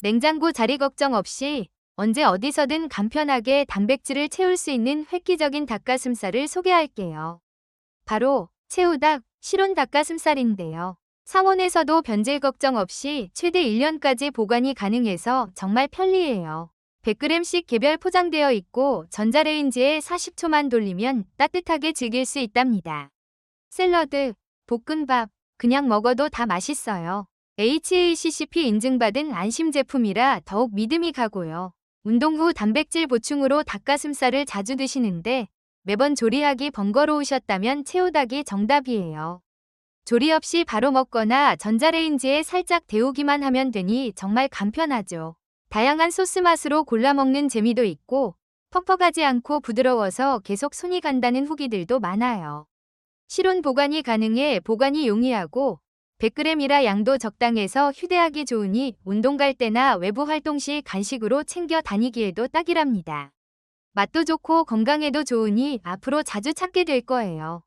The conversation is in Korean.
냉장고 자리 걱정 없이 언제 어디서든 간편하게 단백질을 채울 수 있는 획기적인 닭가슴살을 소개할게요. 바로 새우닭 실온 닭가슴살인데요. 상온에서도 변질 걱정 없이 최대 1년까지 보관이 가능해서 정말 편리해요. 100g씩 개별 포장되어 있고 전자레인지에 40초만 돌리면 따뜻하게 즐길 수 있답니다. 샐러드, 볶음밥, 그냥 먹어도 다 맛있어요. HACCP 인증받은 안심 제품이라 더욱 믿음이 가고요. 운동 후 단백질 보충으로 닭가슴살을 자주 드시는데 매번 조리하기 번거로우셨다면 새우닭이 정답이에요. 조리 없이 바로 먹거나 전자레인지에 살짝 데우기만 하면 되니 정말 간편하죠. 다양한 소스 맛으로 골라 먹는 재미도 있고 퍽퍽하지 않고 부드러워서 계속 손이 간다는 후기들도 많아요. 실온 보관이 가능해 보관이 용이하고 100g이라 양도 적당해서 휴대하기 좋으니 운동 갈 때나 외부 활동 시 간식으로 챙겨 다니기에도 딱이랍니다. 맛도 좋고 건강에도 좋으니 앞으로 자주 찾게 될 거예요.